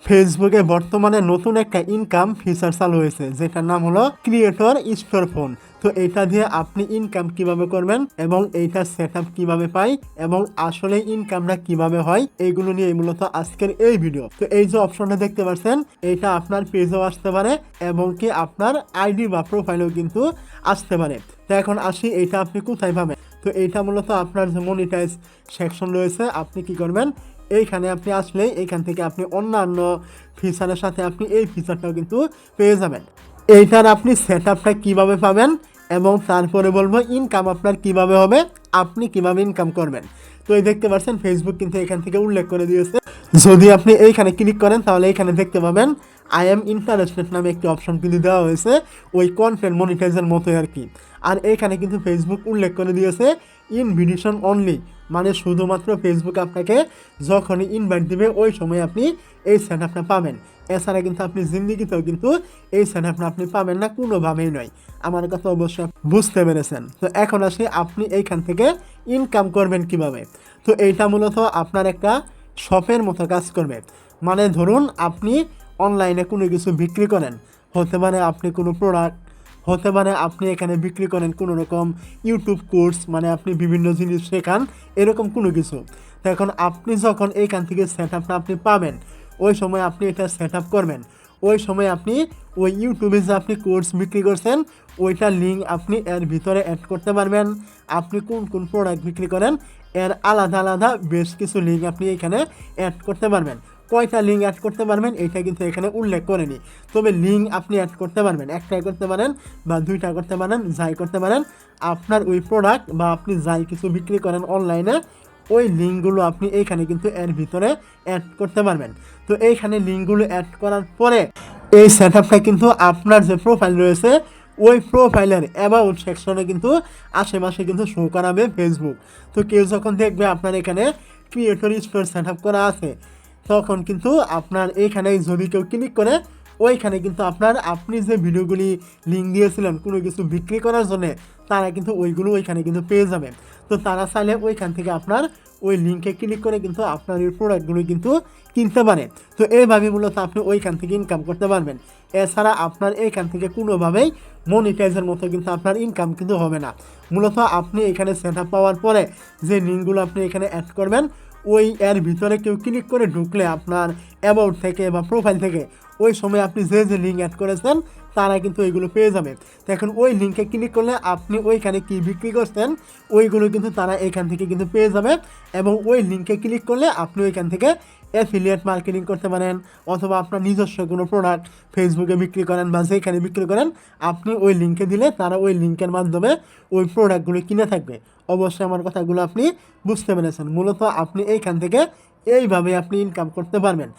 ফেসবুকে বর্তমানে নতুন একটা ইনকাম ফিচার চালু হয়েছে, যেটার নাম হলো ক্রিয়েটর স্টোরফ্রন্ট। তো এটা দিয়ে আপনি ইনকাম কিভাবে করবেন এবং এইটা সেট আপ কিভাবে পাই এবং আসলে ইনকামটা কিভাবে হয়, এইগুলো নিয়ে মূলত আজকের এই ভিডিও। তো এই যে অপশনটা দেখতে পাচ্ছেন, এইটা আপনার পেজেও আসতে পারে এবং কি আপনার আইডি বা প্রোফাইলেও কিন্তু আসতে পারে। তো এখন আসি, এইটা আপনি কোথায় পাবেন। তো এইটা মূলত আপনার যে মনিটাইজ সেকশন রয়েছে, আপনি কি করবেন, এইখানে আপনি আসলে এইখান থেকে আপনি অন্যান্য ফিচারের সাথে আপনি এই ফিচারটাও কিন্তু পেয়ে যাবেন। এইটার আপনি সেট আপটা কীভাবে পাবেন এবং তারপরে বলবো ইনকাম আপনার কিভাবে হবে, আপনি কিভাবে ইনকাম করবেন। তো এই দেখতে পাচ্ছেন ফেসবুক কিন্তু এখান থেকে উল্লেখ করে দিয়েছে। যদি আপনি এইখানে ক্লিক করেন তাহলে এইখানে দেখতে পাবেন আই এম ইন্টারেস্টেড নামে একটি অপশন কিন্তু দেওয়া হয়েছে, ওই কন্টেন্ট মনিটাইজের মতোই আর কি। আর এইখানে কিন্তু ফেসবুক উল্লেখ করে দিয়েছে ইনভিটেশন অনলি, মানে শুধুমাত্র ফেসবুক আপনাকে যখনই ইনভাইট দিবে ওই সময় আপনি এই সেট আপটা পাবেন। এছাড়া কিন্তু আপনি জিন্দিগিতেও কিন্তু এই সেট আপটা আপনি পাবেন না, কোনোভাবেই নয়। আমার কথা অবশ্যই বুঝতে পেরেছেন। তো এখন আসি আপনি এইখান থেকে ইনকাম করবেন কিভাবে। তো এইটা মূলত আপনার একটা শপের মতো কাজ করবে। মানে ধরুন আপনি অনলাইনে কোনো কিছু বিক্রি করেন, হতে পারে আপনি কোনো প্রোডাক্ট, হতে পারে আপনি এখানে বিক্রি করেন কোনো রকম ইউটিউব কোর্স, মানে আপনি বিভিন্ন জিনিস শেখান, এরকম কোনো কিছু। তো এখন আপনি যখন এইখান থেকে সেট আপটা আপনি পাবেন, ওই সময় আপনি এটা সেট আপ করবেন। ওই সময় আপনি ওই ইউটিউবে যে আপনি কোর্স বিক্রি করছেন ওইটার লিঙ্ক আপনি এর ভিতরে অ্যাড করতে পারবেন। আপনি কোন কোন প্রোডাক্ট বিক্রি করেন এর আলাদা আলাদা বেশ কিছু লিঙ্ক আপনি এখানে অ্যাড করতে পারবেন। কয়টা লিঙ্ক অ্যাড করতে পারবেন এটা কিন্তু এখানে উল্লেখ করেনি, তবে লিঙ্ক আপনি অ্যাড করতে পারবেন, একটাই করতে পারেন বা দুইটা করতে পারেন, যাই করতে পারেন। আপনার ওই প্রোডাক্ট বা আপনি যাই কিছু বিক্রি করেন অনলাইনে, ওই লিঙ্কগুলো আপনি এইখানে কিন্তু এর ভিতরে অ্যাড করতে পারবেন। তো এইখানে লিঙ্কগুলো অ্যাড করার পরে এই সেট আপটা কিন্তু আপনার যে প্রোফাইল রয়েছে ওই প্রোফাইলের অ্যাবাউট সেকশনে কিন্তু আশেপাশে কিন্তু শো করাবে ফেসবুক। তো কেউ যখন দেখবে আপনার এখানে ক্রিয়েটর স্টোর সেট আপ করা আছে, তখন কিন্তু আপনার এইখানে যদি কেউ ক্লিক করে ওইখানে কিন্তু আপনি যে ভিডিওগুলি লিঙ্ক দিয়েছিলেন কোনো কিছু বিক্রি করার জন্য, তারা কিন্তু ওইগুলো ওইখানে কিন্তু পেয়ে যাবে। তো তারা চাইলে ওইখান থেকে আপনার ওই লিঙ্কে ক্লিক করে কিন্তু আপনার এই প্রোডাক্টগুলো কিন্তু কিনতে পারে। তো এইভাবে মূলত আপনি ওইখান থেকে ইনকাম করতে পারবেন। এছাড়া আপনার এইখান থেকে কোনোভাবেই মনিটাইজের মতো কিন্তু আপনার ইনকাম কিন্তু হবে না। মূলত আপনি এখানে সেট আপ পাওয়ার পরে যে লিঙ্কগুলো আপনি এখানে অ্যাড করবেন, ওই এর ভিতরে কেউ ক্লিক করে ঢুকলে আপনার অ্যাবাউট থেকে বা প্রোফাইল থেকে ওই সময় আপনি যে যে লিঙ্ক অ্যাড করেছেন তারা কিন্তু ওইগুলো পেয়ে যাবে। তো এখন ওই লিঙ্কে ক্লিক করলে আপনি ওইখানে কী বিক্রি করছেন ওইগুলো কিন্তু তারা এখান থেকে কিন্তু পেয়ে যাবে। এবং ওই লিঙ্কে ক্লিক করলে আপনি ওইখান থেকে অ্যাফিলিয়েট মার্কেটিং করতে পারেন, অথবা আপনার নিজস্ব কোনো প্রোডাক্ট ফেসবুকে বিক্রি করেন বা যেখানে বিক্রি করেন, আপনি ওই লিঙ্কে দিলে তারা ওই লিঙ্কের মাধ্যমে ওই প্রোডাক্টগুলো কিনে থাকবে। অবশ্যই আমার কথাগুলো আপনি বুঝতে পেরেছেন। মূলত আপনি এইখান থেকে এইভাবে আপনি ইনকাম করতে পারবেন।